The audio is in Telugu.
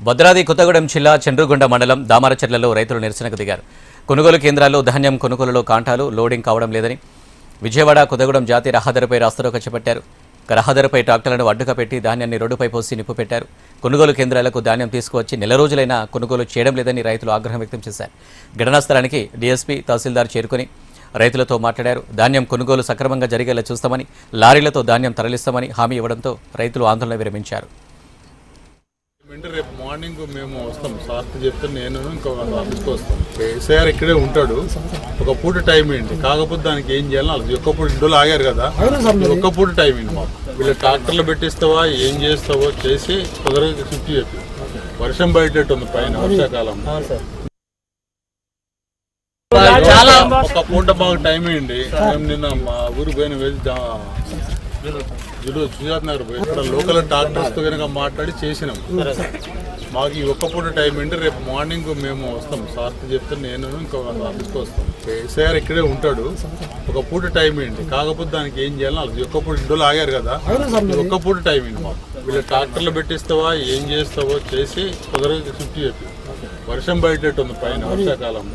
భద్రాద్రి కొత్తగూడెం జిల్లా చండ్రుగొండ మండలం దామరచెర్లలో రైతులు నిరసనకు దిగారు. కొనుగోలు కేంద్రాల్లో ధాన్యం కొనుగోలులో కాంటాలు లోడింగ్ కావడం లేదని విజయవాడ కొత్తగూడెం జాతీయ రహదారిపై రాస్తారోకో చేపట్టారు. రహదారిపై ట్రాక్టర్లను అడ్డుగా పెట్టి ధాన్యాన్ని రోడ్డుపై పోసి నిప్పు పెట్టారు. కొనుగోలు కేంద్రాలకు ధాన్యం తీసుకువచ్చి నెల రోజులైనా కొనుగోలు చేయడం లేదని రైతులు ఆగ్రహం వ్యక్తం చేశారు. ఘటనా స్థలానికి డీఎస్పీ తహసీల్దార్ చేరుకుని రైతులతో మాట్లాడారు. ధాన్యం కొనుగోలు సక్రమంగా జరిగేలా చూస్తామని, లారీలతో ధాన్యం తరలిస్తామని హామీ ఇవ్వడంతో రైతులు ఆందోళన విరమించారు. రేపు మార్నింగ్ మేము వస్తాం సార్ చెప్తే నేను ఇంకో ఆఫీస్కి వస్తాం. కేసీఆర్ ఇక్కడే ఉంటాడు. ఒక పూట టైం ఏంటి, కాకపోతే దానికి ఏం చేయాలి వాళ్ళకి ఒక్క పూట ఇంట్లో ఆగారు కదా, ఒక్క పూట టైం ఏంటి మాకు. వీళ్ళు ట్రాక్టర్లు పెట్టిస్తావా ఏం చేస్తావో చేసి తొందరగా షిఫ్ట్ చెప్పి. వర్షం బయటట్టు ఉంది పైన వర్షాకాలం. ఒక పూట బాగా టైం ఏంటి. మేము నిన్న మా ఊరికి పోయిన సుజాత్ నగర్ పోయి ఇక్కడ లోకల్ ట్రాక్టర్స్తో కనుక మాట్లాడి చేసినాం. మాకు ఈ ఒక్క పూట టైం ఏంటి. రేపు మార్నింగ్ మేము వస్తాం సార్ చెప్తే నేను ఇంకో ఆఫీస్కి వస్తాం. కేసీఆర్ ఇక్కడే ఉంటాడు. ఒక పూట టైం ఏంటి, కాకపోతే దానికి ఏం చేయాలి వాళ్ళకి ఒక్క పూట ఇంట్లో ఆగారు కదా, ఒక్క పూట టైం ఏంటి మాకు. వీళ్ళు ట్రాక్టర్లు పెట్టిస్తావా ఏం చేస్తావో చేసి తొందరగా షిఫ్ట్ చెప్పి. వర్షం బయటట్టు ఉంది పైన వర్షాకాలం.